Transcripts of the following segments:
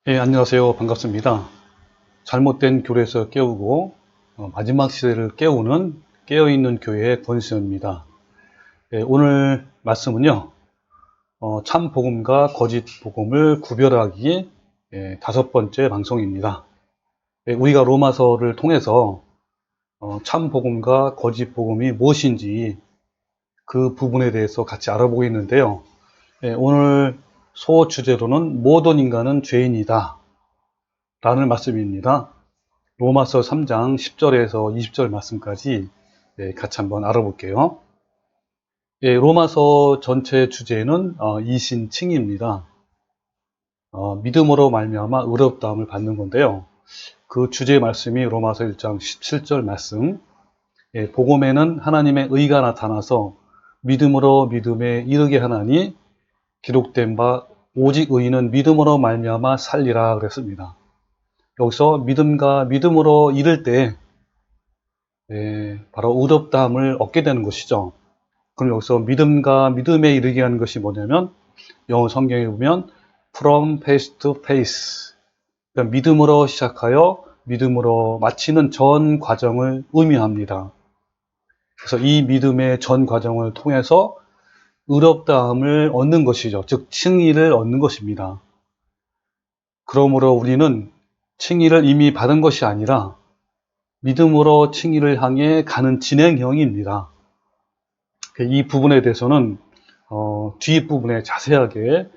안녕하세요. 반갑습니다. 잘못된 교회에서 깨우고 마지막 시대를 깨우는 깨어있는 교회의 권수현입니다. 오늘 말씀은요. 참 복음과 거짓 복음을 구별하기 다섯 번째 방송입니다. 우리가 로마서를 통해서 참 복음과 거짓 복음이 무엇인지 그 부분에 대해서 같이 알아보고 있는데요. 오늘 소주제로는 모든 인간은 죄인이다 라는 말씀입니다. 로마서 3장 10절에서 20절 말씀까지 같이 한번 알아볼게요. 로마서 전체 주제는 이신칭입니다. 믿음으로 말미암아 의롭다함을 받는 건데요. 그 주제 말씀이 로마서 1장 17절 말씀. 복음에는 하나님의 의가 나타나서 믿음으로 믿음에 이르게 하나니 기록된 바 오직 의인은 믿음으로 말미암아 살리라 그랬습니다. 여기서 믿음과 믿음으로 이를 때 바로 의롭다함을 얻게 되는 것이죠. 그럼 여기서 믿음과 믿음에 이르게 하는 것이 뭐냐면 영어 성경에 보면 from faith to faith, 그러니까 믿음으로 시작하여 믿음으로 마치는 전 과정을 의미합니다. 그래서 이 믿음의 전 과정을 통해서 의롭다함을 얻는 것이죠. 즉 칭의를 얻는 것입니다. 그러므로 우리는 칭의를 이미 받은 것이 아니라 믿음으로 칭의를 향해 가는 진행형입니다. 이 부분에 대해서는 뒷부분에 자세하게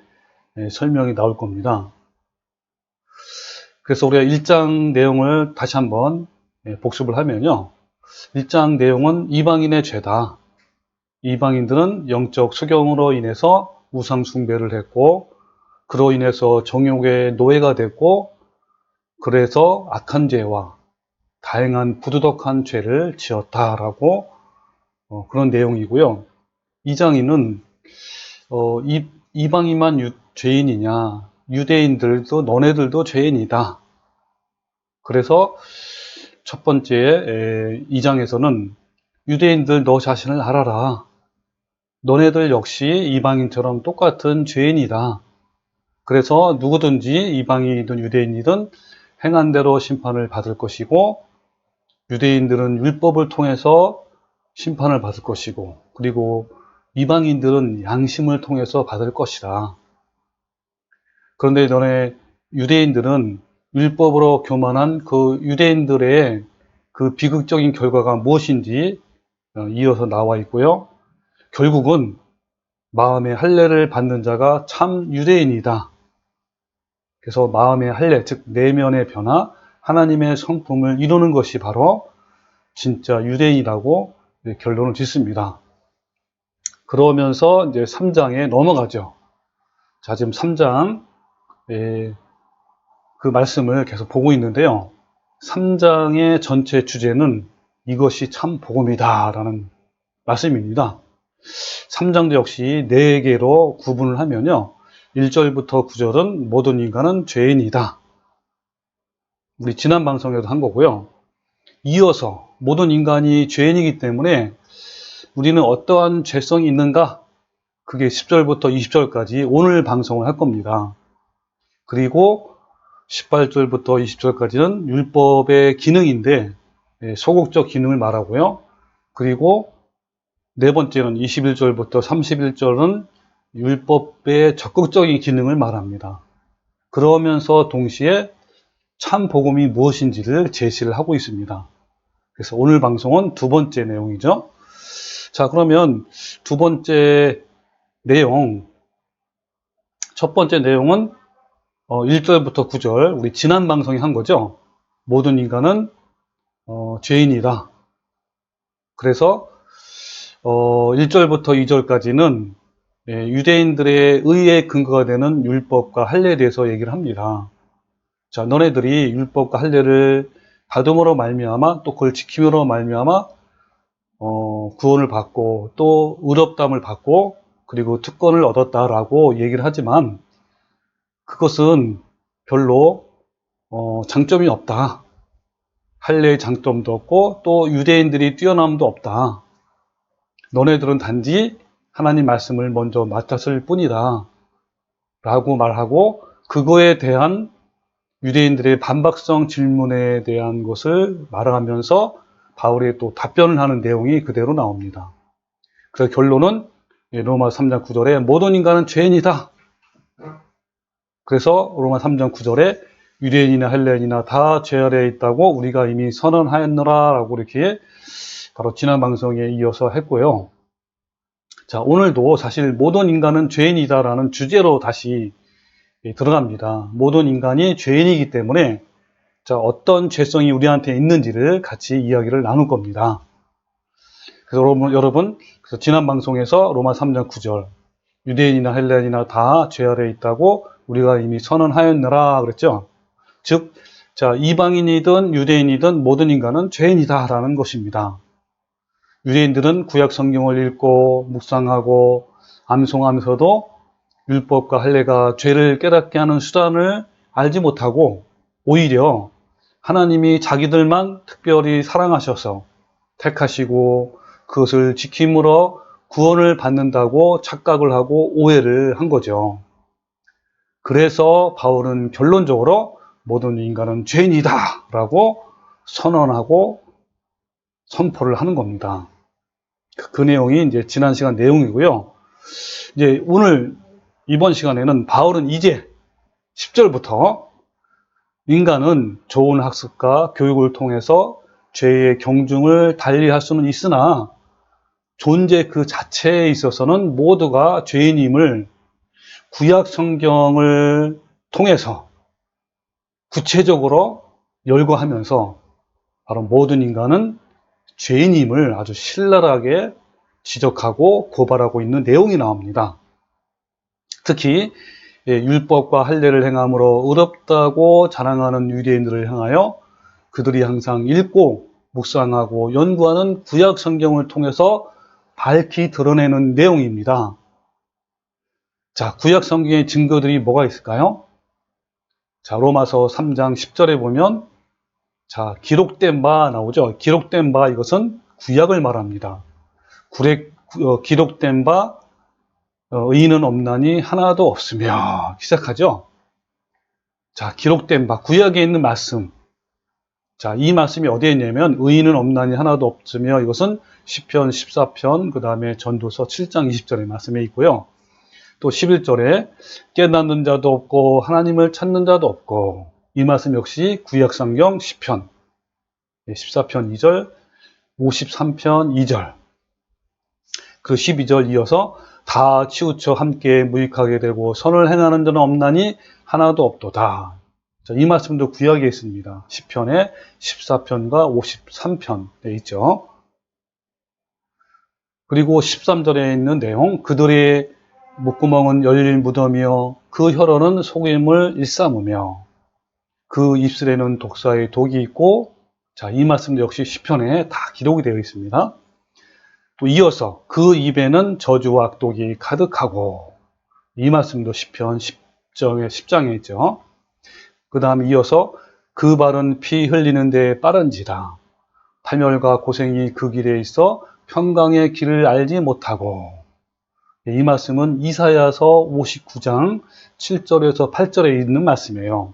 설명이 나올 겁니다. 그래서 우리가 1장 내용을 다시 한번 복습을 하면요. 1장 내용은 이방인의 죄다. 이방인들은 영적 수경으로 인해서 우상 숭배를 했고 그로 인해서 정욕의 노예가 됐고 그래서 악한 죄와 다양한 부도덕한 죄를 지었다라고 그런 내용이고요. 2장에는 이방인만 죄인이냐, 유대인들도 너네들도 죄인이다. 그래서 첫 번째 2장에서는 유대인들 너 자신을 알아라. 너네들 역시 이방인처럼 똑같은 죄인이다. 그래서 누구든지 이방인이든 유대인이든 행한 대로 심판을 받을 것이고 유대인들은 율법을 통해서 심판을 받을 것이고 그리고 이방인들은 양심을 통해서 받을 것이다. 그런데 너네 유대인들은 율법으로 교만한 그 유대인들의 그 비극적인 결과가 무엇인지 이어서 나와 있고요. 결국은 마음의 할례를 받는 자가 참 유대인이다. 그래서 마음의 할례, 즉 내면의 변화, 하나님의 성품을 이루는 것이 바로 진짜 유대인이라고 결론을 짓습니다. 그러면서 이제 3장에 넘어가죠. 자, 지금 3장 그 말씀을 계속 보고 있는데요. 3장의 전체 주제는 이것이 참 복음이다 라는 말씀입니다. 3장도 역시 4개로 구분을 하면요. 1절부터 9절은 모든 인간은 죄인이다. 우리 지난 방송에도 한 거고요. 이어서 모든 인간이 죄인이기 때문에 우리는 어떠한 죄성이 있는가? 그게 10절부터 20절까지 오늘 방송을 할 겁니다. 그리고 18절부터 20절까지는 율법의 기능인데 소극적 기능을 말하고요. 그리고 네 번째는 21절부터 31절은 율법의 적극적인 기능을 말합니다. 그러면서 동시에 참 복음이 무엇인지를 제시를 하고 있습니다. 그래서 오늘 방송은 두 번째 내용이죠. 자, 그러면 두 번째 내용, 첫 번째 내용은 1절부터 9절, 우리 지난 방송에 한 거죠. 모든 인간은 죄인이다. 그래서 1절부터 2절까지는 유대인들의 의의 근거가 되는 율법과 할례에 대해서 얘기를 합니다. 자, 너네들이 율법과 할례를 받음으로 말미암아 또 그걸 지킴으로 말미암아 구원을 받고 또 의롭다함을 받고 그리고 특권을 얻었다라고 얘기를 하지만 그것은 별로 장점이 없다. 할례의 장점도 없고 또 유대인들이 뛰어남도 없다. 너네들은 단지 하나님 말씀을 먼저 맡았을 뿐이다 라고 말하고 그거에 대한 유대인들의 반박성 질문에 대한 것을 말하면서 바울이 또 답변을 하는 내용이 그대로 나옵니다. 그래서 결론은 로마 3장 9절에 모든 인간은 죄인이다. 그래서 로마 3장 9절에 유대인이나 헬레인이나 다 죄 아래에 있다고 우리가 이미 선언하였노라 라고 이렇게 바로 지난 방송에 이어서 했고요. 자, 오늘도 사실 모든 인간은 죄인이다라는 주제로 다시 들어갑니다. 모든 인간이 죄인이기 때문에 자, 어떤 죄성이 우리한테 있는지를 같이 이야기를 나눌 겁니다. 그래서 여러분 그래서 지난 방송에서 로마 3장 9절 유대인이나 헬레인이나 다 죄 아래에 있다고 우리가 이미 선언하였느라 그랬죠. 즉, 자, 이방인이든 유대인이든 모든 인간은 죄인이다라는 것입니다. 유대인들은 구약 성경을 읽고 묵상하고 암송하면서도 율법과 할례가 죄를 깨닫게 하는 수단을 알지 못하고 오히려 하나님이 자기들만 특별히 사랑하셔서 택하시고 그것을 지킴으로 구원을 받는다고 착각을 하고 오해를 한 거죠. 그래서 바울은 결론적으로 모든 인간은 죄인이다 라고 선언하고 선포를 하는 겁니다. 그 내용이 이제 지난 시간 내용이고요. 이제 오늘 이번 시간에는 바울은 이제 10절부터 인간은 좋은 학습과 교육을 통해서 죄의 경중을 달리할 수는 있으나 존재 그 자체에 있어서는 모두가 죄인임을 구약 성경을 통해서 구체적으로 열거하면서 바로 모든 인간은 죄인임을 아주 신랄하게 지적하고 고발하고 있는 내용이 나옵니다. 특히 율법과 할례를 행함으로 의롭다고 자랑하는 유대인들을 향하여 그들이 항상 읽고 묵상하고 연구하는 구약 성경을 통해서 밝히 드러내는 내용입니다. 자, 구약 성경의 증거들이 뭐가 있을까요? 자, 로마서 3장 10절에 보면 자, 기록된 바 나오죠. 기록된 바 이것은 구약을 말합니다. 기록된 바 의인은 없나니 하나도 없으며 시작하죠. 자, 기록된 바 구약에 있는 말씀. 자, 이 말씀이 어디에 있냐면 의인은 없나니 하나도 없으며 이것은 시편 14편 그다음에 전도서 7장 20절의 말씀에 있고요. 또 11절에 깨닫는 자도 없고 하나님을 찾는 자도 없고 이 말씀 역시 구약성경 시편 14편 2절 53편 2절 그 12절 이어서 다 치우쳐 함께 무익하게 되고 선을 행하는 자는 없나니 하나도 없도다. 자, 이 말씀도 구약에 있습니다. 시편의 14편과 53편에 있죠. 그리고 13절에 있는 내용 그들의 목구멍은 열릴 무덤이요 그 혀로는 속임을 일삼으며 그 입술에는 독사의 독이 있고 자, 이 말씀도 역시 시편에 다 기록이 되어 있습니다. 또 이어서 그 입에는 저주와 악독이 가득하고 이 말씀도 시편 10장에 있죠. 그 다음에 이어서 그 발은 피 흘리는 데 빠른지라 파멸과 고생이 그 길에 있어 평강의 길을 알지 못하고 이 말씀은 이사야서 59장 7절에서 8절에 있는 말씀이에요.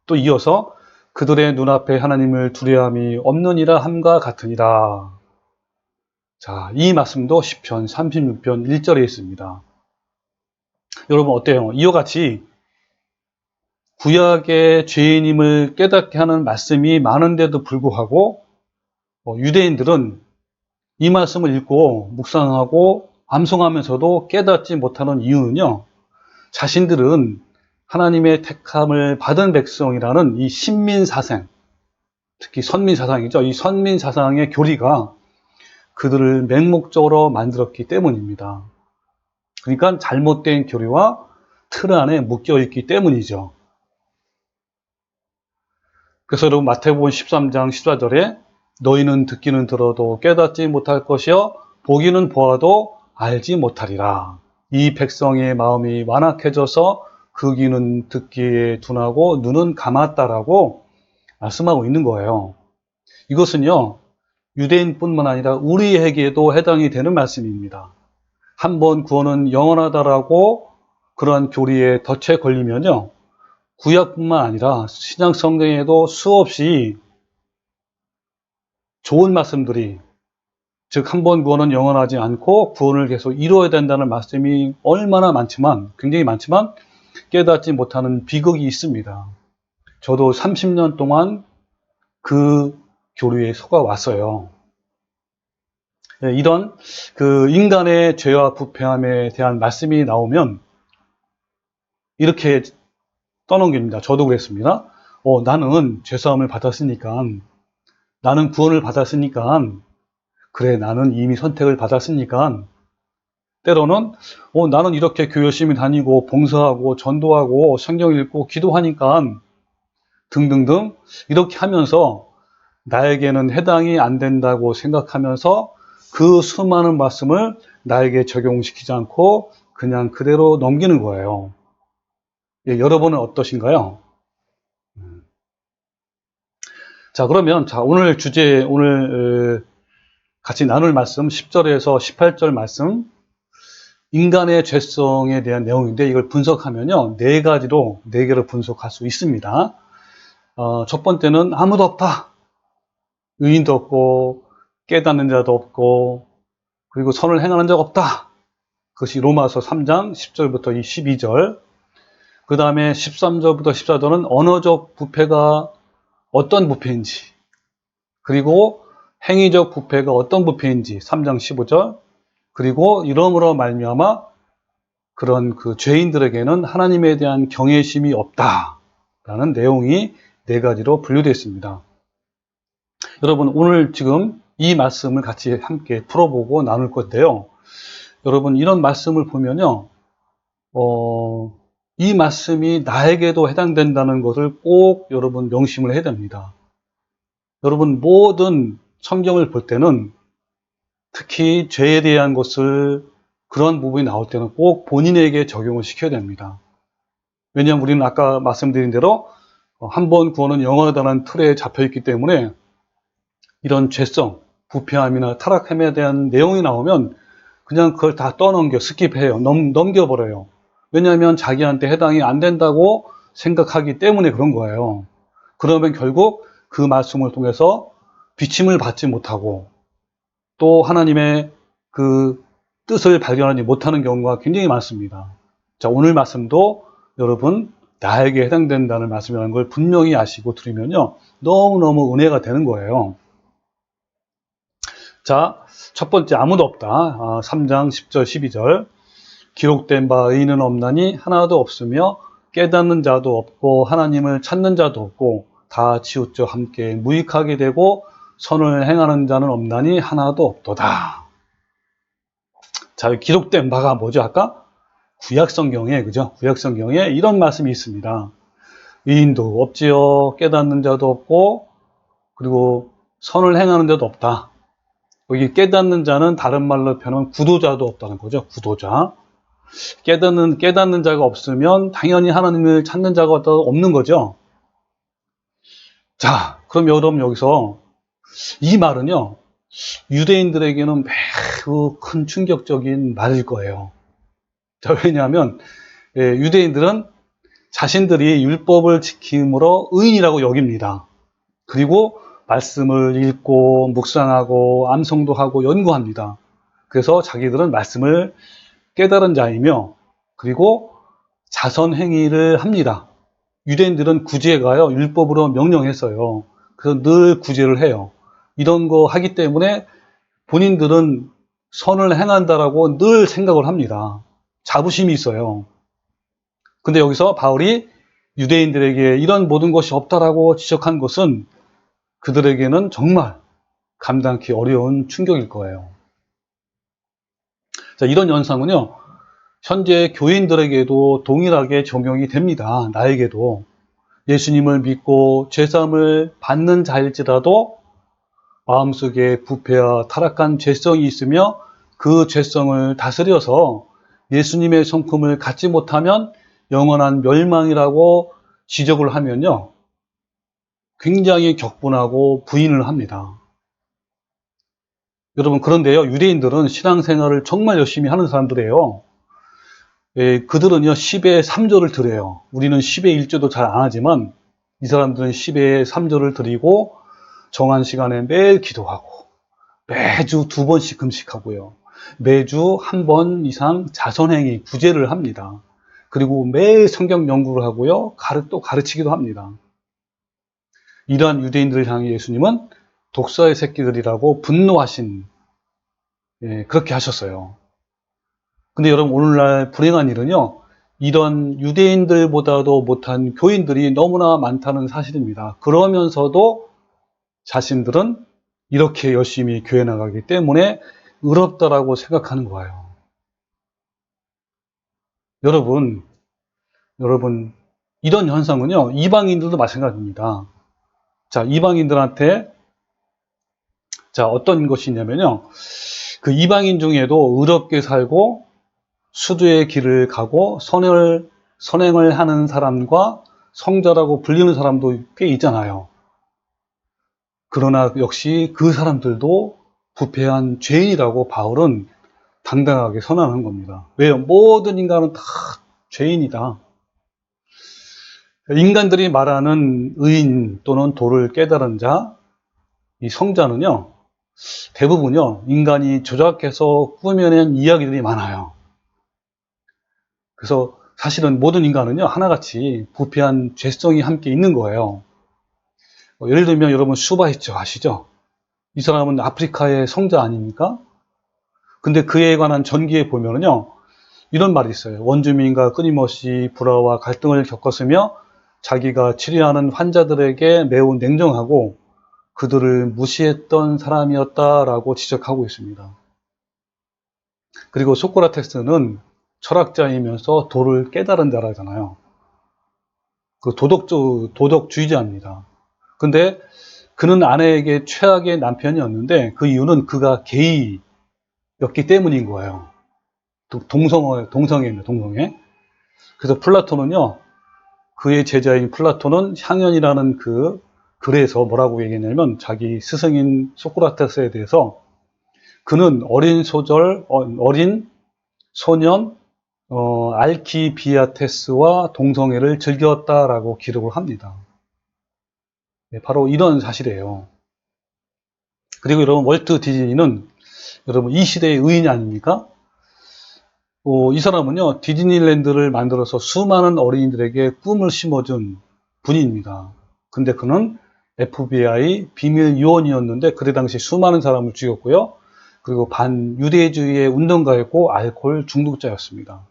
또 이어서 그들의 눈앞에 하나님을 두려움이 없느니라 함과 같으니라. 자, 이 말씀도 시편 36편 1절에 있습니다. 여러분 어때요? 이와 같이 구약의 죄인임을 깨닫게 하는 말씀이 많은데도 불구하고 유대인들은 이 말씀을 읽고 묵상하고 암송하면서도 깨닫지 못하는 이유는요. 자신들은 하나님의 택함을 받은 백성이라는 이 신민사상, 특히 선민사상이죠. 이 선민사상의 교리가 그들을 맹목적으로 만들었기 때문입니다. 그러니까 잘못된 교리와 틀 안에 묶여있기 때문이죠. 그래서 여러분 마태복음 13장 14절에 너희는 듣기는 들어도 깨닫지 못할 것이요 보기는 보아도 알지 못하리라. 이 백성의 마음이 완악해져서 그 귀는 듣기에 둔하고 눈은 감았다라고 말씀하고 있는 거예요. 이것은요 유대인뿐만 아니라 우리에게도 해당이 되는 말씀입니다. 한번 구원은 영원하다라고 그러한 교리에 덫에 걸리면요 구약뿐만 아니라 신약 성경에도 수없이 좋은 말씀들이, 즉 한 번 구원은 영원하지 않고 구원을 계속 이루어야 된다는 말씀이 얼마나 많지만, 굉장히 많지만 깨닫지 못하는 비극이 있습니다. 저도 30년 동안 그 교류에 속아왔어요. 이런 그 인간의 죄와 부패함에 대한 말씀이 나오면 이렇게 떠넘깁니다. 저도 그랬습니다. 나는 죄사함을 받았으니까, 나는 구원을 받았으니까, 그래, 나는 이미 선택을 받았으니까, 때로는 나는 이렇게 교회 열심히 다니고 봉사하고 전도하고 성경 읽고 기도하니까 등등등 이렇게 하면서 나에게는 해당이 안 된다고 생각하면서 그 수많은 말씀을 나에게 적용시키지 않고 그냥 그대로 넘기는 거예요. 예, 여러분은 어떠신가요? 자, 그러면 오늘 주제, 오늘 같이 나눌 말씀 10절에서 18절 말씀, 인간의 죄성에 대한 내용인데 이걸 분석하면요, 네 개로 분석할 수 있습니다. 첫 번째는 아무도 없다. 의인도 없고 깨닫는 자도 없고 그리고 선을 행하는 자가 없다. 그것이 로마서 3장 10절부터 12절. 그 다음에 13절부터 14절은 언어적 부패가 어떤 부패인지, 그리고 행위적 부패가 어떤 부패인지 3장 15절. 그리고 이러므로 말미암아 그런 그 죄인들에게는 하나님에 대한 경외심이 없다라는 내용이 네 가지로 분류되어 있습니다. 여러분, 오늘 지금 이 말씀을 같이 함께 풀어보고 나눌 건데요. 여러분, 이런 말씀을 보면요, 이 말씀이 나에게도 해당된다는 것을 꼭 여러분 명심을 해야 됩니다. 여러분, 모든 성경을 볼 때는 특히 죄에 대한 것을 그런 부분이 나올 때는 꼭 본인에게 적용을 시켜야 됩니다. 왜냐하면 우리는 아까 말씀드린 대로 한 번 구원은 영원하다는 틀에 잡혀있기 때문에 이런 죄성, 부패함이나 타락함에 대한 내용이 나오면 그냥 그걸 다 떠넘겨, 스킵해요. 넘겨버려요. 왜냐하면 자기한테 해당이 안 된다고 생각하기 때문에 그런 거예요. 그러면 결국 그 말씀을 통해서 비침을 받지 못하고 또 하나님의 그 뜻을 발견하지 못하는 경우가 굉장히 많습니다. 자, 오늘 말씀도 여러분 나에게 해당된다는 말씀이라는 걸 분명히 아시고 들으면요, 너무너무 은혜가 되는 거예요. 자, 첫 번째, 아무도 없다. 3장 10절 12절. 기록된 바 의인은 없나니 하나도 없으며 깨닫는 자도 없고 하나님을 찾는 자도 없고 다 치우쳐 함께 무익하게 되고 선을 행하는 자는 없나니 하나도 없도다. 자, 기록된 바가 뭐죠? 아까 구약성경에, 그죠? 구약성경에 이런 말씀이 있습니다. 의인도 없지요. 깨닫는 자도 없고 그리고 선을 행하는 자도 없다. 여기 깨닫는 자는 다른 말로 표현하면 구도자도 없다는 거죠. 구도자. 깨닫는 자가 없으면 당연히 하나님을 찾는 자가 없는 거죠. 자, 그럼 여러분 여기서 이 말은요, 유대인들에게는 매우 큰 충격적인 말일 거예요. 자, 왜냐하면 유대인들은 자신들이 율법을 지킴으로 의인이라고 여깁니다. 그리고 말씀을 읽고 묵상하고 암송도 하고 연구합니다. 그래서 자기들은 말씀을 깨달은 자이며 그리고 자선 행위를 합니다. 유대인들은 구제가요, 율법으로 명령했어요. 그래서 늘 구제를 해요. 이런 거 하기 때문에 본인들은 선을 행한다라고 늘 생각을 합니다. 자부심이 있어요. 근데 여기서 바울이 유대인들에게 이런 모든 것이 없다라고 지적한 것은 그들에게는 정말 감당하기 어려운 충격일 거예요. 자, 이런 현상은요, 현재 교인들에게도 동일하게 적용이 됩니다. 나에게도. 예수님을 믿고 죄사함을 받는 자일지라도 마음속에 부패와 타락한 죄성이 있으며 그 죄성을 다스려서 예수님의 성품을 갖지 못하면 영원한 멸망이라고 지적을 하면요, 굉장히 격분하고 부인을 합니다. 여러분, 그런데요, 유대인들은 신앙생활을 정말 열심히 하는 사람들이에요. 그들은요 10의 3조를 드려요. 우리는 10의 1조도 잘 안 하지만 이 사람들은 10의 3조를 드리고 정한 시간에 매일 기도하고 매주 2번씩 금식하고요. 매주 1번 이상 자선행위 구제를 합니다. 그리고 매일 성경 연구를 하고요. 또 가르치기도 합니다. 이러한 유대인들을 향해 예수님은 독사의 새끼들이라고 분노하신, 그렇게 하셨어요. 근데 여러분, 오늘날 불행한 일은요, 이런 유대인들보다도 못한 교인들이 너무나 많다는 사실입니다. 그러면서도 자신들은 이렇게 열심히 교회 나가기 때문에 의롭다라고 생각하는 거예요. 여러분, 이런 현상은요, 이방인들도 마찬가지입니다. 자, 이방인들한테, 자, 어떤 것이 있냐면요, 그 이방인 중에도 의롭게 살고 수두의 길을 가고 선행을 하는 사람과 성자라고 불리는 사람도 꽤 있잖아요. 그러나 역시 그 사람들도 부패한 죄인이라고 바울은 당당하게 선언한 겁니다. 왜요? 모든 인간은 다 죄인이다. 인간들이 말하는 의인 또는 도를 깨달은 자, 이 성자는요, 대부분요, 인간이 조작해서 꾸며낸 이야기들이 많아요. 그래서 사실은 모든 인간은요, 하나같이 부패한 죄성이 함께 있는 거예요. 예를 들면 여러분 슈바이처 아시죠? 이 사람은 아프리카의 성자 아닙니까? 근데 그에 관한 전기에 보면은요, 이런 말이 있어요. 원주민과 끊임없이 불화와 갈등을 겪었으며 자기가 치료하는 환자들에게 매우 냉정하고 그들을 무시했던 사람이었다라고 지적하고 있습니다. 그리고 소크라테스는 철학자이면서 도를 깨달은 자라잖아요. 그 도덕주의자입니다. 근데 그는 아내에게 최악의 남편이었는데 그 이유는 그가 게이였기 때문인 거예요. 동성애입니다, 동성애. 그래서 플라톤은요, 그의 제자인 플라톤은 향연이라는 그 글에서 뭐라고 얘기했냐면 자기 스승인 소크라테스에 대해서 그는 어린 소년 알키비아테스와 동성애를 즐겼다라고 기록을 합니다. 네, 바로 이런 사실이에요. 그리고 여러분 월트 디즈니는 여러분 이 시대의 의인이 아닙니까? 이 사람은요 디즈니랜드를 만들어서 수많은 어린이들에게 꿈을 심어준 분입니다. 근데 그는 FBI 비밀 요원이었는데 그때 당시 수많은 사람을 죽였고요. 그리고 반유대주의의 운동가였고 알코올 중독자였습니다.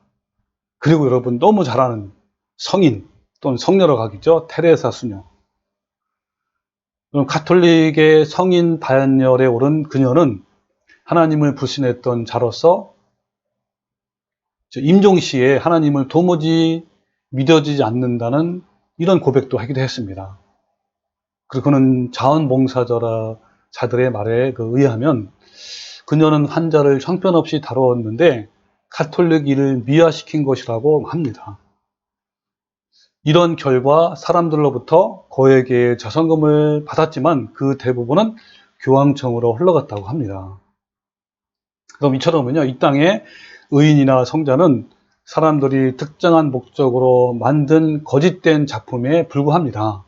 그리고 여러분 너무 잘 아는 성인 또는 성녀로 가겠죠. 테레사 수녀. 가톨릭의 성인 반열에 오른 그녀는 하나님을 불신했던 자로서 임종시에 하나님을 도무지 믿어지지 않는다는 이런 고백도 하기도 했습니다. 그리고 그는 자원봉사자들의 말에 의하면 그녀는 환자를 형편없이 다루었는데 가톨릭 일을 미화시킨 것이라고 합니다. 이런 결과 사람들로부터 거액의 자선금을 받았지만 그 대부분은 교황청으로 흘러갔다고 합니다. 그럼 이처럼은요, 이 땅에 의인이나 성자는 사람들이 특정한 목적으로 만든 거짓된 작품에 불과합니다.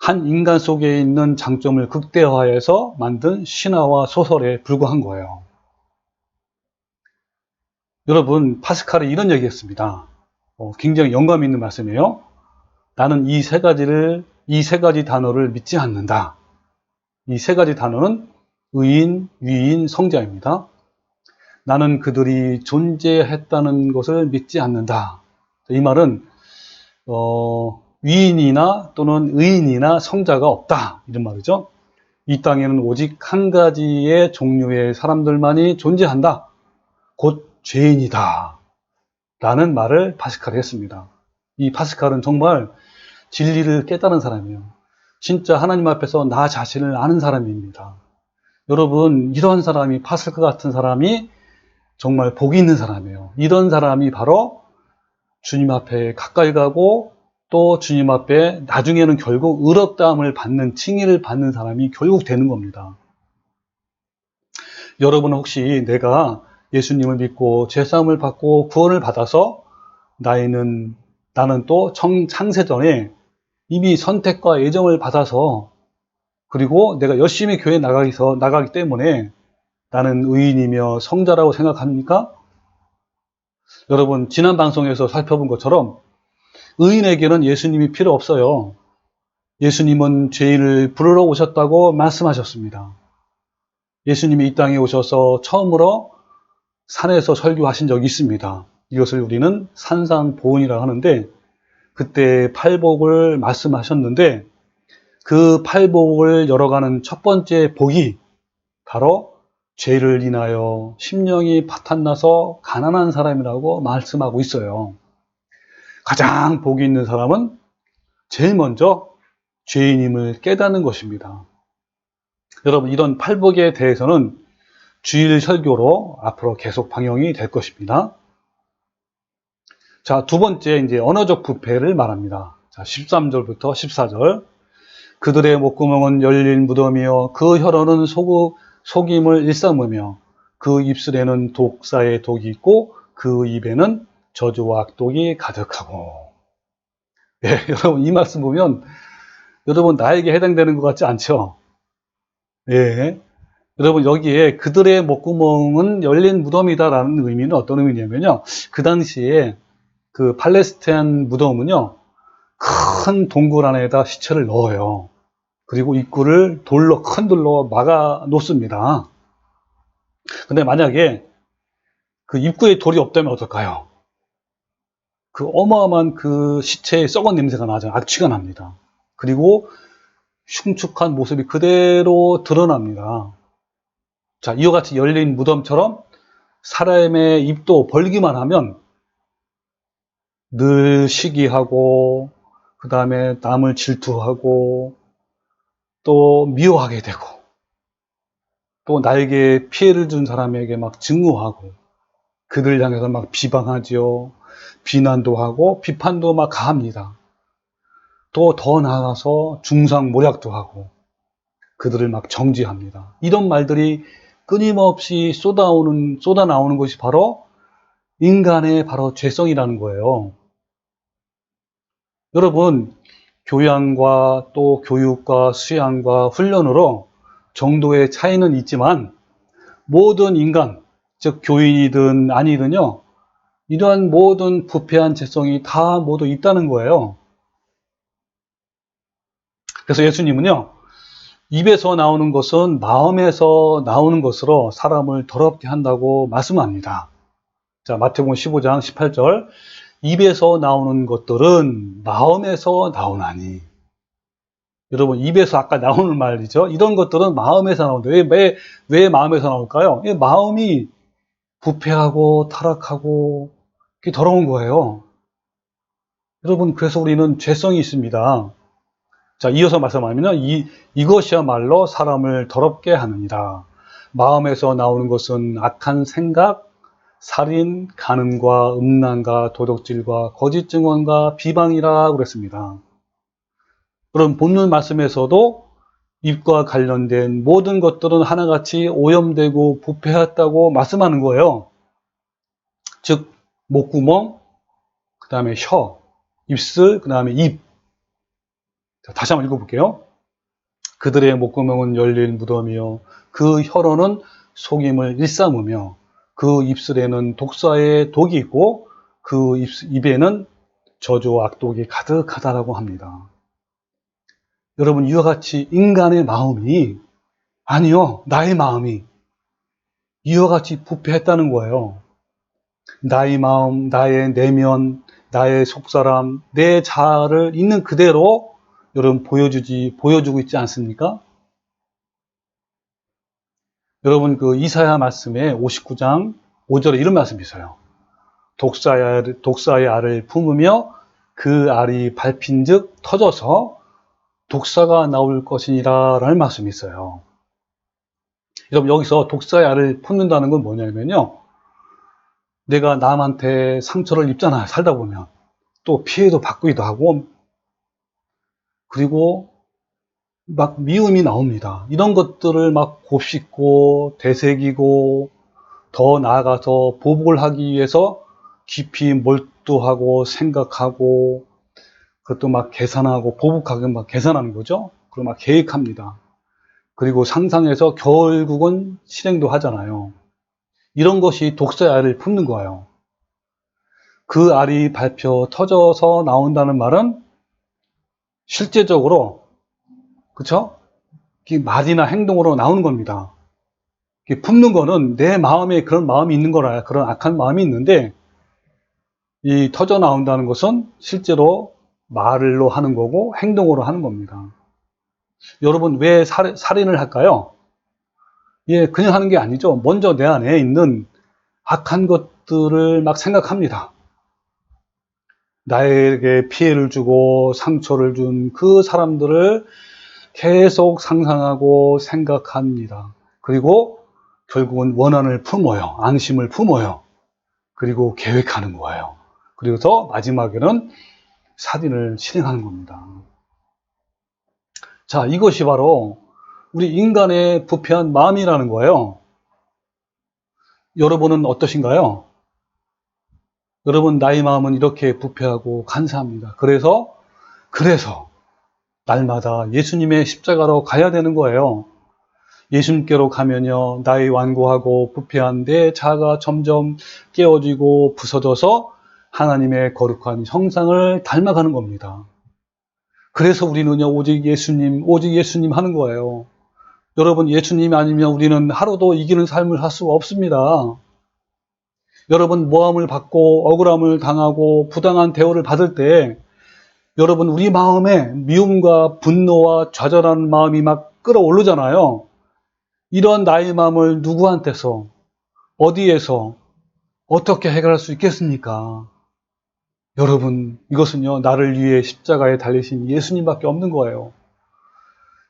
한 인간 속에 있는 장점을 극대화해서 만든 신화와 소설에 불과한 거예요. 여러분, 파스칼이 이런 얘기했습니다. 굉장히 영감 있는 말씀이에요. 나는 이 세 가지 단어를 믿지 않는다. 이 세 가지 단어는 의인, 위인, 성자입니다. 나는 그들이 존재했다는 것을 믿지 않는다. 이 말은 위인이나 또는 의인이나 성자가 없다. 이런 말이죠. 이 땅에는 오직 한 가지의 종류의 사람들만이 존재한다. 곧 죄인이다. 라는 말을 파스칼이 했습니다. 이 파스칼은 정말 진리를 깨달은 사람이에요. 진짜 하나님 앞에서 나 자신을 아는 사람입니다. 여러분, 이런 사람이 파스칼 같은 사람이 정말 복이 있는 사람이에요. 이런 사람이 바로 주님 앞에 가까이 가고 또 주님 앞에 나중에는 결국 의롭다함을 받는, 칭의를 받는 사람이 결국 되는 겁니다. 여러분은 혹시 내가 예수님을 믿고 죄사함을 받고 구원을 받아서 나는 또 창세전에 이미 선택과 예정을 받아서, 그리고 내가 열심히 교회에 나가기 때문에 나는 의인이며 성자라고 생각합니까? 여러분, 지난 방송에서 살펴본 것처럼 의인에게는 예수님이 필요 없어요. 예수님은 죄인을 부르러 오셨다고 말씀하셨습니다. 예수님이 이 땅에 오셔서 처음으로 산에서 설교하신 적이 있습니다. 이것을 우리는 산상보훈이라 하는데, 그때 팔복을 말씀하셨는데, 그 팔복을 열어가는 첫 번째 복이 바로 죄를 인하여 심령이 파탄나서 가난한 사람이라고 말씀하고 있어요. 가장 복이 있는 사람은 제일 먼저 죄인임을 깨닫는 것입니다. 여러분, 이런 팔복에 대해서는 주일 설교로 앞으로 계속 방영이 될 것입니다. 자, 두 번째, 이제 언어적 부패를 말합니다. 자, 13절부터 14절. 그들의 목구멍은 열린 무덤이요, 그 혀로는 속임을 일삼으며, 그 입술에는 독사의 독이 있고, 그 입에는 저주와 악독이 가득하고. 예, 여러분, 이 말씀 보면, 여러분, 나에게 해당되는 것 같지 않죠? 예. 여러분, 여기에 그들의 목구멍은 열린 무덤이다라는 의미는 어떤 의미냐면요, 그 당시에 그 팔레스타인 무덤은요, 큰 동굴 안에다 시체를 넣어요. 그리고 입구를 큰 돌로 막아 놓습니다. 근데 만약에 그 입구에 돌이 없다면 어떨까요? 그 어마어마한 그 시체의 썩은 냄새가 나죠. 악취가 납니다. 그리고 흉측한 모습이 그대로 드러납니다. 자, 이와 같이 열린 무덤처럼 사람의 입도 벌기만 하면 늘 시기하고, 그 다음에 남을 질투하고, 또 미워하게 되고, 또 나에게 피해를 준 사람에게 막 증오하고, 그들 향해서 막 비방하지요. 비난도 하고 비판도 막 가합니다. 또 더 나아가서 중상모략도 하고 그들을 막 정죄합니다. 이런 말들이 끊임없이 쏟아 나오는 것이 바로 인간의 바로 죄성이라는 거예요. 여러분, 교양과 또 교육과 수양과 훈련으로 정도의 차이는 있지만 모든 인간, 즉 교인이든 아니든요, 이러한 모든 부패한 죄성이 다 모두 있다는 거예요. 그래서 예수님은요, 입에서 나오는 것은 마음에서 나오는 것으로 사람을 더럽게 한다고 말씀합니다. 자, 마태복음 15장 18절. 입에서 나오는 것들은 마음에서 나오나니. 여러분, 입에서 아까 나오는 말이죠. 이런 것들은 마음에서 나온다. 왜 마음에서 나올까요? 마음이 부패하고 타락하고 더러운 거예요. 여러분, 그래서 우리는 죄성이 있습니다. 자, 이어서 말씀하면 이것이야말로 사람을 더럽게 하느니라. 마음에서 나오는 것은 악한 생각, 살인, 간음과 음란과 도둑질과 거짓 증언과 비방이라 그랬습니다. 그럼 본문 말씀에서도 입과 관련된 모든 것들은 하나같이 오염되고 부패했다고 말씀하는 거예요. 즉 목구멍, 그 다음에 혀, 입술, 그 다음에 입. 자, 다시 한번 읽어볼게요. 그들의 목구멍은 열린 무덤이요, 그 혀로는 속임을 일삼으며, 그 입술에는 독사의 독이 있고, 그 입에는 저주와 악독이 가득하다라고 합니다. 여러분, 이와 같이 인간의 마음이, 아니요, 나의 마음이 이와 같이 부패했다는 거예요. 나의 마음, 나의 내면, 나의 속사람, 내 자아를 있는 그대로 여러분 보여주고 있지 않습니까? 여러분, 그 이사야 말씀에 59장 5절에 이런 말씀이 있어요. 독사의 알을 품으며 그 알이 밟힌즉 터져서 독사가 나올 것이니라 라는 말씀이 있어요. 여러분, 여기서 독사의 알을 품는다는 건 뭐냐면요, 내가 남한테 상처를 입잖아요. 살다 보면 또 피해도 받기도 하고, 그리고 막 미움이 나옵니다. 이런 것들을 막 곱씹고 되새기고 더 나아가서 보복을 하기 위해서 깊이 몰두하고 생각하고 그것도 막 계산하고 보복하게 막 계산하는 거죠. 그리고 막 계획합니다. 그리고 상상해서 결국은 실행도 하잖아요. 이런 것이 독서의 알을 품는 거예요. 그 알이 터져서 나온다는 말은 실제적으로, 그쵸? 말이나 행동으로 나오는 겁니다. 품는 거는 내 마음에 그런 마음이 있는 거라, 그런 악한 마음이 있는데, 이 터져 나온다는 것은 실제로 말로 하는 거고 행동으로 하는 겁니다. 여러분, 왜 살인을 할까요? 예, 그냥 하는 게 아니죠. 먼저 내 안에 있는 악한 것들을 막 생각합니다. 나에게 피해를 주고 상처를 준 그 사람들을 계속 상상하고 생각합니다. 그리고 결국은 원한을 품어요. 앙심을 품어요. 그리고 계획하는 거예요. 그래서 마지막에는 살인을 실행하는 겁니다. 자, 이것이 바로 우리 인간의 부패한 마음이라는 거예요. 여러분은 어떠신가요? 여러분, 나의 마음은 이렇게 부패하고 간사합니다. 그래서 날마다 예수님의 십자가로 가야 되는 거예요. 예수님께로 가면요, 나의 완고하고 부패한 내 자아가 점점 깨어지고 부서져서 하나님의 거룩한 형상을 닮아가는 겁니다. 그래서 우리는요, 오직 예수님 하는 거예요. 여러분, 예수님 아니면 우리는 하루도 이기는 삶을 살 수가 없습니다. 여러분, 모함을 받고 억울함을 당하고 부당한 대우를 받을 때 여러분, 우리 마음에 미움과 분노와 좌절하는 마음이 막 끌어오르잖아요. 이런 나의 마음을 누구한테서, 어디에서, 어떻게 해결할 수 있겠습니까? 여러분, 이것은요, 나를 위해 십자가에 달리신 예수님밖에 없는 거예요.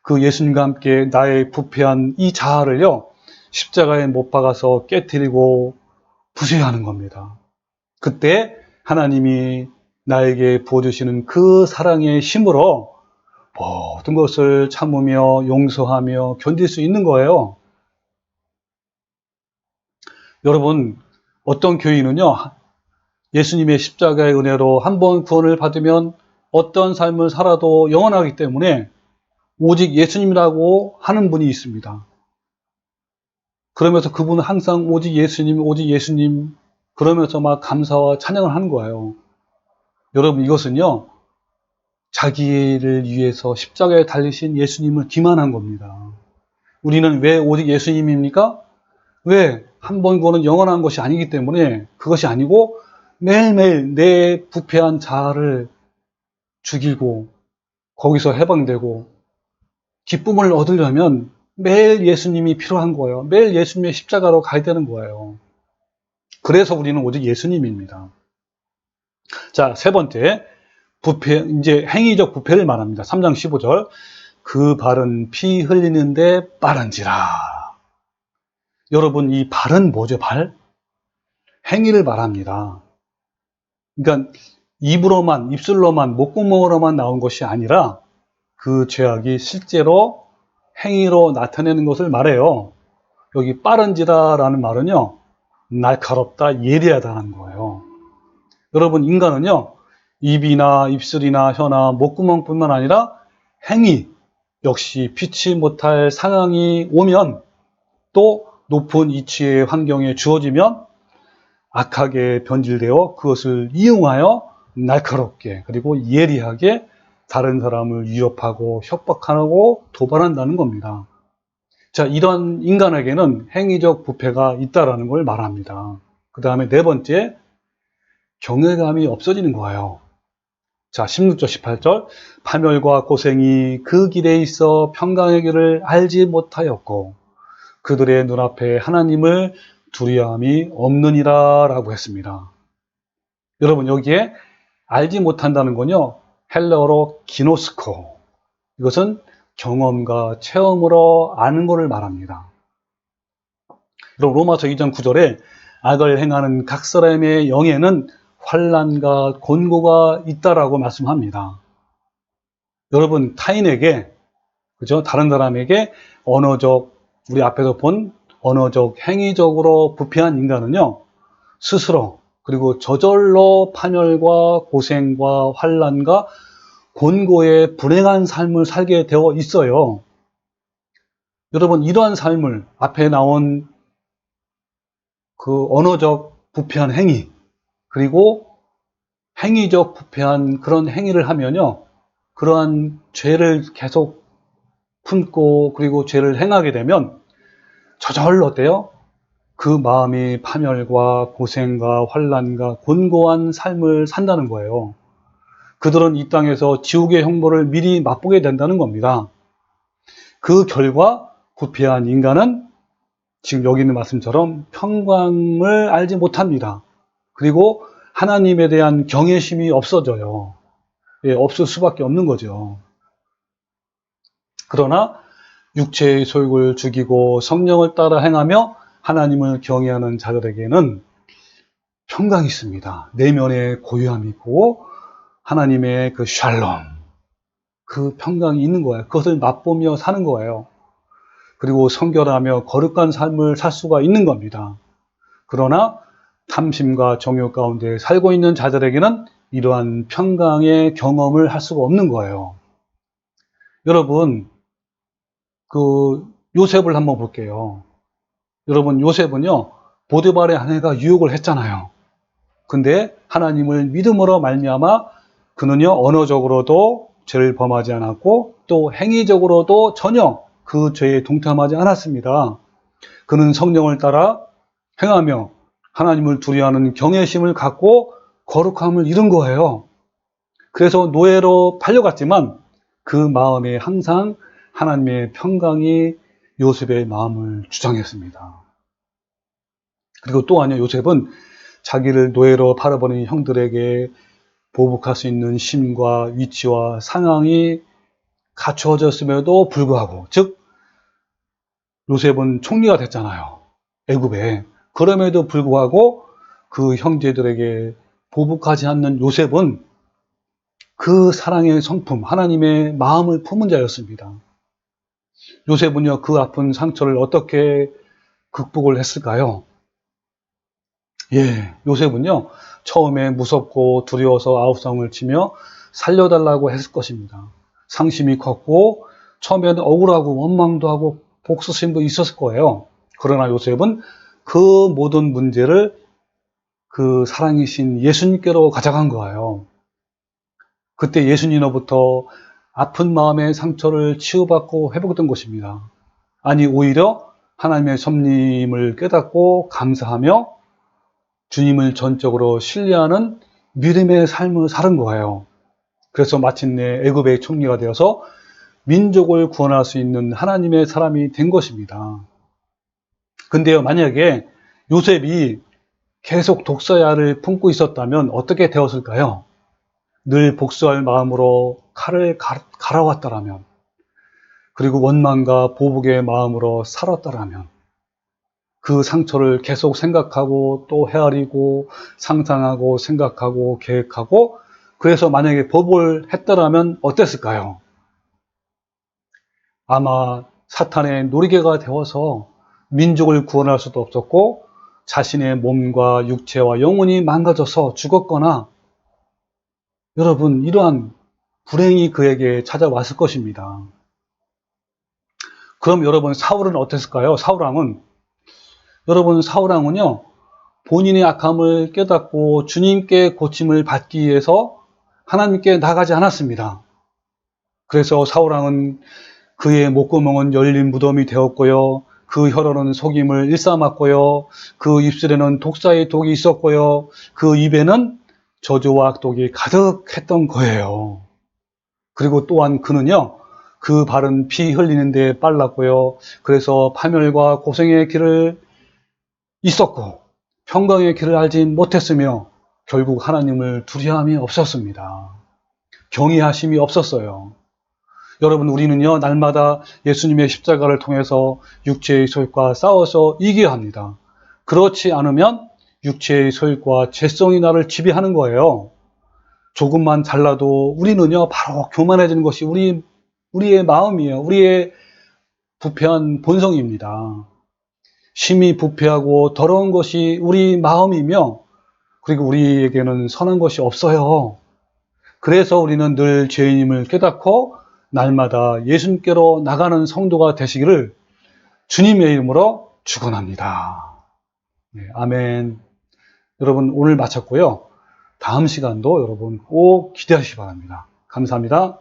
그 예수님과 함께 나의 부패한 이 자아를요, 십자가에 못 박아서 깨뜨리고 부수여야 하는 겁니다. 그때 하나님이 나에게 부어주시는 그 사랑의 힘으로 모든 것을 참으며 용서하며 견딜 수 있는 거예요. 여러분, 어떤 교인은요, 예수님의 십자가의 은혜로 한 번 구원을 받으면 어떤 삶을 살아도 영원하기 때문에 오직 예수님이라고 하는 분이 있습니다. 그러면서 그분은 항상 오직 예수님 그러면서 막 감사와 찬양을 하는 거예요. 여러분, 이것은요, 자기를 위해서 십자가에 달리신 예수님을 기만한 겁니다. 우리는 왜 오직 예수님입니까? 왜? 한 번 구원은 영원한 것이 아니기 때문에 그것이 아니고 매일매일 내 부패한 자아를 죽이고 거기서 해방되고 기쁨을 얻으려면 매일 예수님이 필요한 거예요. 매일 예수님의 십자가로 가야 되는 거예요. 그래서 우리는 오직 예수님입니다. 자, 세 번째, 부패, 이제 행위적 부패를 말합니다. 3장 15절. 그 발은 피 흘리는데 빠른지라. 여러분, 이 발은 뭐죠, 발? 행위를 말합니다. 그러니까 입술로만, 목구멍으로만 나온 것이 아니라 그 죄악이 실제로 행위로 나타내는 것을 말해요. 여기 빠른지라라는 말은요, 날카롭다, 예리하다는 거예요. 여러분, 인간은요, 입이나 입술이나 혀나 목구멍뿐만 아니라 행위 역시 피치 못할 상황이 오면 또 높은 이치의 환경에 주어지면 악하게 변질되어 그것을 이용하여 날카롭게 그리고 예리하게 다른 사람을 위협하고 협박하고 도발한다는 겁니다. 자, 이런 인간에게는 행위적 부패가 있다라는 걸 말합니다. 그 다음에 네 번째, 경외감이 없어지는 거예요. 자, 16절, 18절. 파멸과 고생이 그 길에 있어 평강의 길을 알지 못하였고 그들의 눈앞에 하나님을 두려움이 없느니라 라고 했습니다. 여러분, 여기에 알지 못한다는 건요, 헬라어로 기노스코. 이것은 경험과 체험으로 아는 것을 말합니다. 그럼 로마서 2장 9절에 악을 행하는 각 사람의 영에는 환난과 곤고가 있다라고 말씀합니다. 여러분, 타인에게, 그죠? 다른 사람에게 언어적, 우리 앞에서 본 언어적, 행위적으로 부패한 인간은요, 스스로 그리고 저절로 파멸과 고생과 환난과 곤고의 불행한 삶을 살게 되어 있어요. 여러분, 이러한 삶을 앞에 나온 그 언어적 부패한 행위, 그리고 행위적 부패한 그런 행위를 하면요, 그러한 죄를 계속 품고 그리고 죄를 행하게 되면 저절로 어때요? 그 마음이 파멸과 고생과 환난과 곤고한 삶을 산다는 거예요. 그들은 이 땅에서 지옥의 형벌을 미리 맛보게 된다는 겁니다. 그 결과 부패한 인간은 지금 여기 있는 말씀처럼 평강을 알지 못합니다. 그리고 하나님에 대한 경외심이 없어져요. 예, 없을 수밖에 없는 거죠. 그러나 육체의 소욕을 죽이고 성령을 따라 행하며 하나님을 경외하는 자들에게는 평강이 있습니다. 내면에 고요함이 있고 하나님의 그 샬롬, 그 평강이 있는 거예요. 그것을 맛보며 사는 거예요. 그리고 성결하며 거룩한 삶을 살 수가 있는 겁니다. 그러나 탐심과 정욕 가운데 살고 있는 자들에게는 이러한 평강의 경험을 할 수가 없는 거예요. 여러분, 그 요셉을 한번 볼게요. 여러분, 요셉은요, 보디발의 아내가 유혹을 했잖아요. 근데 하나님을 믿음으로 말미암아 그는요, 언어적으로도 죄를 범하지 않았고 또 행위적으로도 전혀 그 죄에 동참하지 않았습니다. 그는 성령을 따라 행하며 하나님을 두려워하는 경외심을 갖고 거룩함을 이룬 거예요. 그래서 노예로 팔려갔지만 그 마음에 항상 하나님의 평강이 요셉의 마음을 주장했습니다. 그리고 또한요, 요셉은 자기를 노예로 팔아버린 형들에게 보복할 수 있는 힘과 위치와 상황이 갖추어졌음에도 불구하고, 즉 요셉은 총리가 됐잖아요, 애굽에. 그럼에도 불구하고 그 형제들에게 보복하지 않는 요셉은 그 사랑의 성품, 하나님의 마음을 품은 자였습니다. 요셉은요, 그 아픈 상처를 어떻게 극복을 했을까요? 예, 요셉은요, 처음에 무섭고 두려워서 아우성을 치며 살려달라고 했을 것입니다. 상심이 컸고, 처음에는 억울하고 원망도 하고 복수심도 있었을 거예요. 그러나 요셉은 그 모든 문제를 그 사랑이신 예수님께로 가져간 거예요. 그때 예수님으로부터 아픈 마음의 상처를 치유받고 회복된 것입니다. 아니, 오히려 하나님의 섭리임을 깨닫고 감사하며 주님을 전적으로 신뢰하는 믿음의 삶을 사는 거예요. 그래서 마침내 애굽의 총리가 되어서 민족을 구원할 수 있는 하나님의 사람이 된 것입니다. 근데요, 만약에 요셉이 계속 독사야를 품고 있었다면 어떻게 되었을까요? 늘 복수할 마음으로 칼을 갈아왔다라면, 그리고 원망과 보복의 마음으로 살았다라면, 그 상처를 계속 생각하고 또 헤아리고 상상하고 생각하고 계획하고, 그래서 만약에 보복을 했다라면 어땠을까요? 아마 사탄의 놀이개가 되어서 민족을 구원할 수도 없었고 자신의 몸과 육체와 영혼이 망가져서 죽었거나, 여러분, 이러한 불행이 그에게 찾아왔을 것입니다. 그럼 여러분, 사울은 어땠을까요? 사울왕은요, 본인의 악함을 깨닫고 주님께 고침을 받기 위해서 하나님께 나가지 않았습니다. 그래서 사울왕은 그의 목구멍은 열린 무덤이 되었고요, 그 혀로는 속임을 일삼았고요, 그 입술에는 독사의 독이 있었고요, 그 입에는 저주와 악독이 가득했던 거예요. 그리고 또한 그는요, 그 발은 피 흘리는 데 빨랐고요, 그래서 파멸과 고생의 길을 있었고 평강의 길을 알지 못했으며 결국 하나님을 두려움이 없었습니다. 경외하심이 없었어요. 여러분, 우리는요, 날마다 예수님의 십자가를 통해서 육체의 소욕과 싸워서 이겨야 합니다. 그렇지 않으면 육체의 소욕과 죄성이 나를 지배하는 거예요. 조금만 잘나도 우리는요, 바로 교만해지는 것이 우리의 마음이에요. 우리의 부패한 본성입니다. 심히 부패하고 더러운 것이 우리 마음이며 그리고 우리에게는 선한 것이 없어요. 그래서 우리는 늘 죄인임을 깨닫고 날마다 예수님께로 나가는 성도가 되시기를 주님의 이름으로 축원합니다. 네, 아멘. 여러분 오늘 마쳤고요. 다음 시간도 여러분 꼭 기대하시기 바랍니다. 감사합니다.